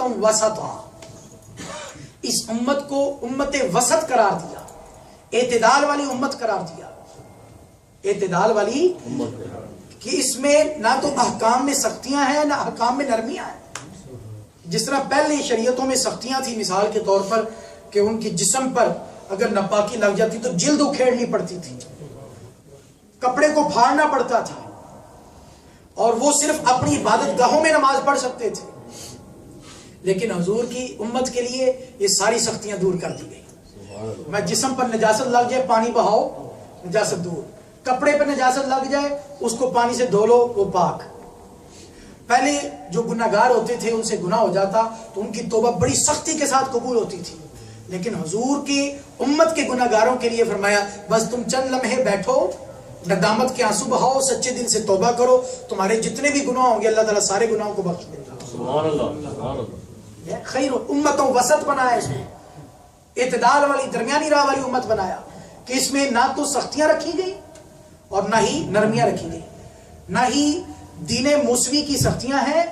امتم وسطا، اس امت کو امت وسط قرار دیا، اعتدال والی امت قرار دیا، اعتدال والی کہ اس میں نہ تو احکام میں سختیاں ہیں نہ احکام میں نرمیاں ہیں۔ جس طرح پہلے شریعتوں میں سختیاں تھی، مثال کے طور پر کہ ان کی جسم پر اگر ناپاکی لگ جاتی تو جلد اکھیڑنی پڑتی تھی، کپڑے کو پھاڑنا پڑتا تھا، اور وہ صرف اپنی عبادت گاہوں میں نماز پڑھ سکتے تھے۔ لیکن حضور کی امت کے لیے یہ ساری سختیاں دور کر دی گئی۔ میں جسم پر نجاست لگ جائے پانی بہاؤ، نجاست دور، کپڑے پر نجاست لگ جائے اس کو پانی سے دھو لو، وہ پاک۔ پہلے جو گناہگار ہوتے تھے ان سے گناہ ہو جاتا تو ان کی توبہ بڑی سختی کے ساتھ قبول ہوتی تھی، لیکن حضور کی امت کے گناہگاروں کے لیے فرمایا بس تم چند لمحے بیٹھو، ندامت کے آنسو بہاؤ، سچے دل سے توبہ کرو، تمہارے جتنے بھی گناہ ہوں گے اللہ تعالیٰ سارے گناہوں کو بخش دے گا۔ سبحان اللہ۔ خیر امتوں وسط بنایا، اس میں اعتدال والی درمیانی راہ والی امت بنایا کہ اس میں نہ تو سختیاں رکھی گئی اور نہ ہی نرمیاں رکھی گئی، نہ ہی دین موسوی کی سختیاں ہیں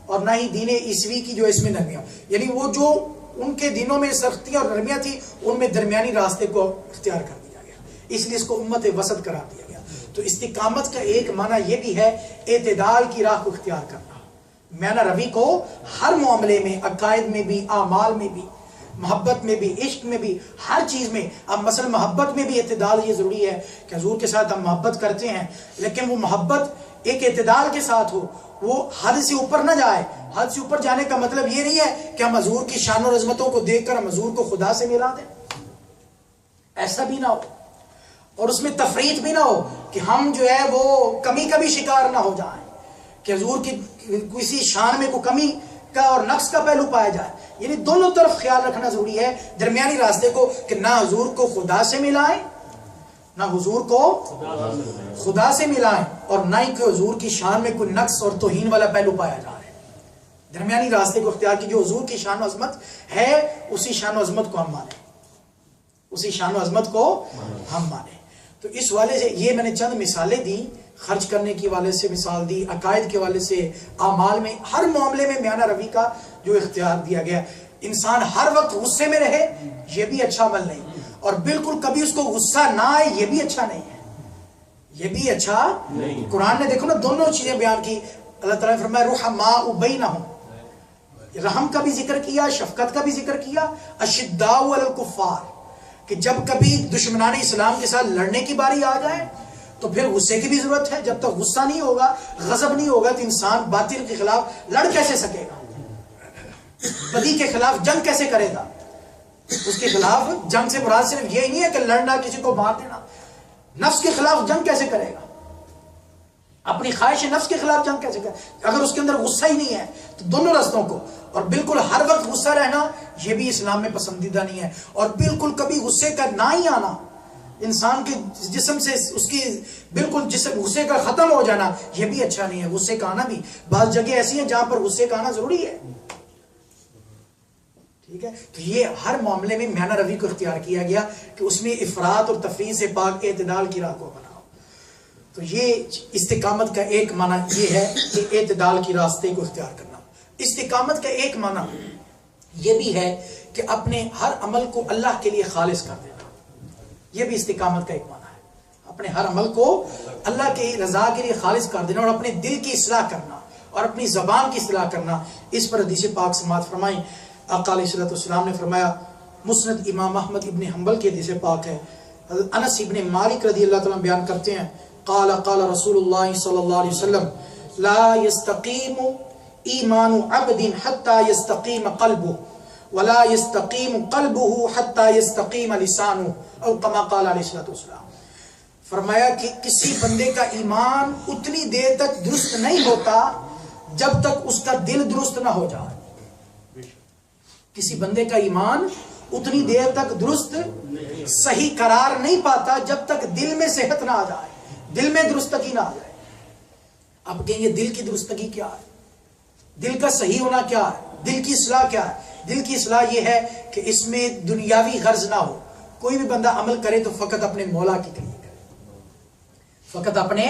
اور نہ ہی دین عیسوی کی جو اس میں نرمیاں، یعنی وہ جو ان کے دینوں میں سختیاں اور نرمیاں تھی ان میں درمیانی راستے کو اختیار کر دیا گیا، اس لیے اس کو امت وسط قرار دیا گیا۔ تو استقامت کا ایک معنی یہ بھی ہے اعتدال کی راہ کو اختیار کرنا، میانہ روی کو ہر معاملے میں، عقائد میں بھی، اعمال میں بھی، محبت میں بھی، عشق میں بھی، ہر چیز میں۔ اب مثلا محبت میں بھی اعتدال یہ ضروری ہے کہ حضور کے ساتھ ہم محبت کرتے ہیں لیکن وہ محبت ایک اعتدال کے ساتھ ہو، وہ حد سے اوپر نہ جائے۔ حد سے اوپر جانے کا مطلب یہ نہیں ہے کہ ہم حضور کی شان اور عظمتوں کو دیکھ کر ہم حضور کو خدا سے ملا دیں، ایسا بھی نہ ہو، اور اس میں تفریط بھی نہ ہو کہ ہم جو ہے وہ کمی کا بھی شکار نہ ہو جائیں، کہ حضور کی کسی شان میں کوئی کمی کا اور نقص کا پہلو پایا جائے۔ یعنی دونوں طرف خیال رکھنا ضروری ہے، درمیانی راستے کو، کہ نہ حضور کو خدا سے ملائیں نہ حضور کو خدا سے ملائیں، اور نہ ہی کہ حضور کی شان میں کوئی نقص اور توہین والا پہلو پایا جا رہا ہے۔ درمیانی راستے کو اختیار کی، جو حضور کی شان و عظمت ہے اسی شان و عظمت کو ہم مانیں، اسی شان و عظمت کو ہم مانیں۔ تو اس والے سے یہ میں نے چند مثالیں دی، خرچ کرنے کے والے سے مثال دی، عقائد کے والے سے، اعمال میں، ہر معاملے میں میانہ روی کا جو اختیار دیا گیا۔ انسان ہر وقت غصے میں رہے یہ بھی اچھا عمل نہیں، اور بالکل کبھی اس کو غصہ نہ آئے یہ بھی اچھا نہیں ہے، یہ بھی اچھا نہیں۔ قرآن نے دیکھو نا دونوں چیزیں بیان کی، اللہ تعالیٰ نے فرمایا رحماء بینہم، رحم کا بھی ذکر کیا، شفقت کا بھی ذکر کیا، اشداء علی الکفار، کہ جب کبھی دشمنان اسلام کے ساتھ لڑنے کی باری آ جائے تو پھر غصے کی بھی ضرورت ہے۔ جب تک غصہ نہیں ہوگا، غضب نہیں ہوگا تو انسان باطل کے خلاف لڑ کیسے سکے گا، بدی کے خلاف جنگ کیسے کرے گا؟ اس کے خلاف جنگ سے مراد صرف یہی نہیں ہے کہ لڑنا، کسی کو مار دینا، نفس کے خلاف جنگ کیسے کرے گا، اپنی خواہش نفس کے خلاف جنگ کیسے کرے، اگر اس کے اندر غصہ ہی نہیں ہے تو دونوں رستوں کو، اور بالکل ہر وقت غصہ رہنا یہ بھی اسلام میں پسندیدہ نہیں ہے، اور بالکل کبھی غصے کا نہ ہی آنا، انسان کے جسم سے اس کی بالکل جسم غصے کا ختم ہو جانا یہ بھی اچھا نہیں ہے۔ غصے کا آنا بھی بعض جگہ ایسی ہیں جہاں پر غصے کا آنا ضروری ہے، ٹھیک ہے۔ تو یہ ہر معاملے میں میانہ روی کو اختیار کیا گیا کہ اس میں افراط اور تفریط سے پاک اعتدال کی راہ کو بناؤ۔ تو یہ استقامت کا ایک معنی یہ ہے کہ اعتدال کی راستے کو اختیار کرنا۔ استقامت کا ایک معنی یہ بھی ہے کہ اپنے ہر عمل کو اللہ کے لیے خالص کر دینا، یہ بھی استقامت کا ایک معنی ہے، اپنے ہر عمل کو اللہ کی رضا کے لیے خالص کر دینا، اور اپنے دل کی اصلاح کرنا اور اپنی زبان کی اصلاح کرنا۔ اس پر حدیث پاک سماعت فرمائیں، آقا علیہ السلام نے فرمایا، مسند امام احمد ابن حنبل کی حدیث پاک ہے، انس ابن مالک رضی اللہ تعالیٰ بیان کرتے ہیں، قال قال رسول اللہ صلی اللہ علیہ وسلم لا يستقیم ایمان عبد حتی يستقیم قلبه ولا يستقیم قلبه حتی يستقیم لسانه او کما قال علیہ السلام۔ فرمایا کہ کسی بندے کا ایمان اتنی دیر تک درست نہیں ہوتا جب تک اس کا دل درست نہ ہو جائے، کسی بندے کا ایمان اتنی دیر تک درست صحیح قرار نہیں پاتا جب تک دل میں صحت نہ آ جائے، دل میں درستگی نہ آ جائے۔ اب کہیں گے دل کی درستگی کیا ہے، دل کا صحیح ہونا کیا ہے، دل کی اصلاح کیا ہے؟ دل کی اصلاح یہ ہے کہ اس میں دنیاوی غرض نہ ہو۔ کوئی بھی بندہ عمل کرے تو فقط اپنے مولا کے لیے کرے، فقط اپنے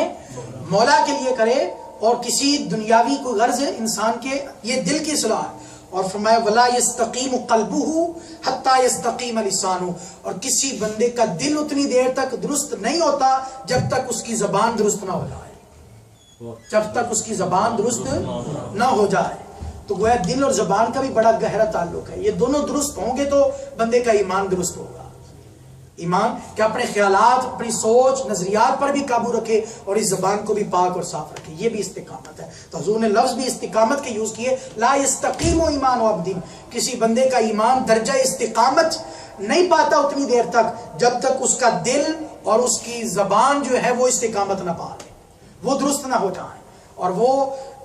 مولا کے لیے کرے، اور کسی دنیاوی کوئی غرض انسان کے، یہ دل کی اصلاح ہے۔ اور فرمایا ولا یستقیم قلبہ حتی یستقیم لسانہ، اور کسی بندے کا دل اتنی دیر تک درست نہیں ہوتا جب تک اس کی زبان درست نہ ہو جائے، جب تک اس کی زبان درست نہ ہو جائے۔ تو گویا دل اور زبان کا بھی بڑا گہرا تعلق ہے، یہ دونوں درست ہوں گے تو بندے کا ایمان درست ہوگا۔ ایمان کہ اپنے خیالات، اپنی سوچ، نظریات پر بھی قابو رکھے اور اس زبان کو بھی پاک اور صاف رکھے، یہ بھی استقامت ہے۔ تو حضور نے لفظ بھی استقامت کے یوز کیے، لا یستقیم ایمان عبد، کسی بندے کا ایمان درجہ استقامت نہیں پاتا اتنی دیر تک جب تک اس کا دل اور اس کی زبان جو ہے وہ استقامت نہ پا لے، وہ درست نہ ہو جائیں، اور وہ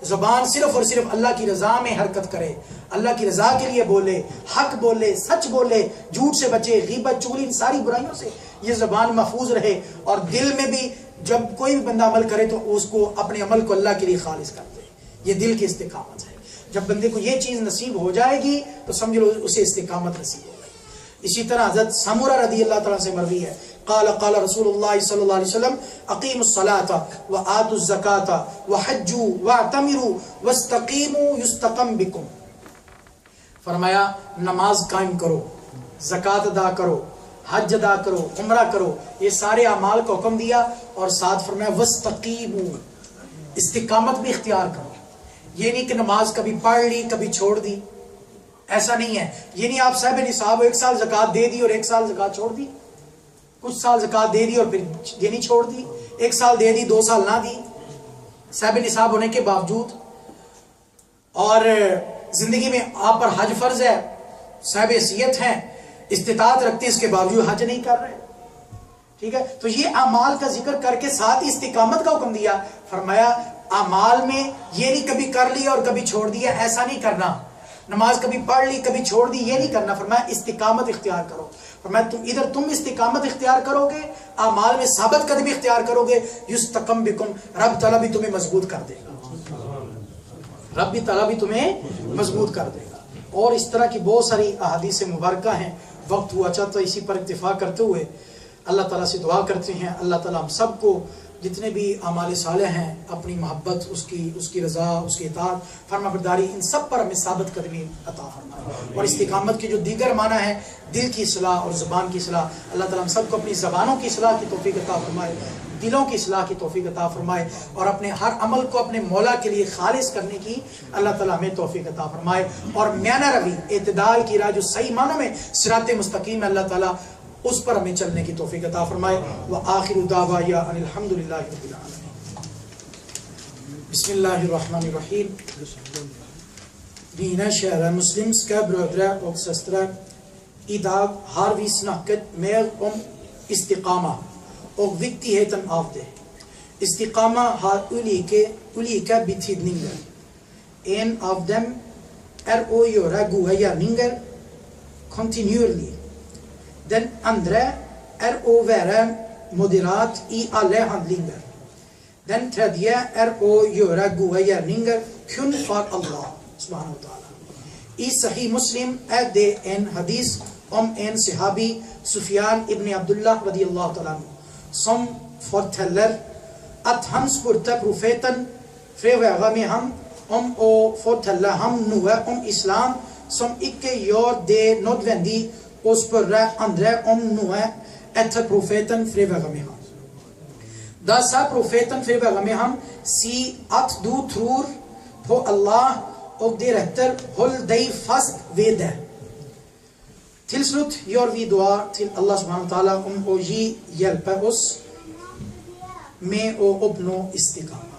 زبان صرف اور صرف اللہ کی رضا میں حرکت کرے، اللہ کی رضا کے لیے بولے، حق بولے، سچ بولے، جھوٹ سے بچے، غیبت، چغلی، ان ساری برائیوں سے یہ زبان محفوظ رہے، اور دل میں بھی جب کوئی بھی بندہ عمل کرے تو اس کو اپنے عمل کو اللہ کے لیے خالص کر دے، یہ دل کی استقامت ہے۔ جب بندے کو یہ چیز نصیب ہو جائے گی تو سمجھ لو اسے استقامت نصیب ہو گئی۔ اسی طرح حضرت سمرہ رضی اللہ تعالیٰ سے مروی ہے، قال قال رسول اللہ صلی اللہ علیہ وسلم اقیموا الصلاة وآتوا الزکاة وحجوا واعتمروا واستقیموا یستقم بکم، فرمایا نماز قائم کرو، زکوٰۃ ادا کرو، حج ادا کرو، عمرہ کرو، یہ سارے اعمال کا حکم دیا، اور ساتھ فرمایا وستقیموا، استقامت بھی اختیار کرو۔ یہ نہیں کہ نماز کبھی پڑھ لی کبھی چھوڑ دی، ایسا نہیں ہے۔ یہ نہیں آپ صاحب نصاب ایک سال زکوٰۃ دے دی اور ایک سال زکوٰۃ چھوڑ دی، کچھ سال زکوٰۃ دے دی اور پھر دینی چھوڑ دی، ایک سال دے دی 2 سال نہ دی، صاحب نصاب ہونے کے باوجود، اور زندگی میں آپ پر حج فرض ہے، صاحب حیثیت ہیں، استطاعت رکھتے اس کے باوجود حج نہیں کر رہے، ٹھیک ہے۔ تو یہ اعمال کا ذکر کر کے ساتھ ہی استقامت کا حکم دیا، فرمایا اعمال میں یہ نہیں کبھی کر لیا اور کبھی چھوڑ دیا، ایسا نہیں کرنا، نماز کبھی پڑھ لی کبھی چھوڑ دی، یہ نہیں کرنا، فرمایا استقامت اختیار کرو، فرمایا تم استقامت اختیار کرو گے، اعمال میں ثابت قدمی اختیار کرو گے، یستقم بکم، رب تعالیٰ بھی تمہیں مضبوط کر دے گا، رب تعالیٰ بھی تمہیں مضبوط کر دے گا۔ اور اس طرح کی بہت ساری احادیث مبارکہ ہیں، وقت ہوا چاہتا اسی پر اکتفا کرتے ہوئے اللہ تعالیٰ سے دعا کرتے ہیں اللہ تعالیٰ ہم سب کو جتنے بھی اعمال صالح ہیں اپنی محبت، اس کی رضا، اس کی اطاعت، فرما برداری، ان سب پر ہمیں ثابت قدمی عطا فرمائے، اور استقامت کے جو دیگر معنی ہیں دل کی اصلاح اور زبان کی اصلاح، اللہ تعالیٰ ہم سب کو اپنی زبانوں کی اصلاح کی توفیق عطا فرمائے، دلوں کی اصلاح کی توفیق عطا فرمائے، اور اپنے ہر عمل کو اپنے مولا کے لیے خالص کرنے کی اللہ تعالیٰ ہمیں توفیق عطا فرمائے، اور میانہ روی، اعتدال کی راہ جو صحیح معنوں میں صراط مستقیم ہے، اللہ تعالیٰ اس پر ہمیں چلنے کی توفیق عطا فرمائے۔ وآخر دعوانا ان الحمدللہ رب العالمین۔ بسم اللہ الرحمن الرحیم۔ Dina kära muslimska bröder och systrar, idag har vi snackat mer om istiqama och viktigheten av det. Istiqama har olika betydningar. En av dem är att göra goda gärningar kontinuerligt. Den andra är att vara moderat i alla handlingar. Den tredje är att göra goda gärningar kun för Allah subhanahu wa ta'ala. I Sahih Muslim är det en hadis om en sahabi, Sufyan ibn Abdullah radiyallahu ta'ala, som forteller at han spurte profeten fred være med ham om å fortelle ham noe om islam som ikke gjør det nødvendig å spørre andre om noe etter profeten fred være med ham. Da sa profeten fred være med ham, si at du tror på Allah og deretter hold deg fast ved det. Til slutt gjør vi dua til Allah subhanahu wa ta'ala om å hjelpe oss med å oppnå istiqama.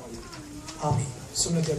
Amen. Sunnat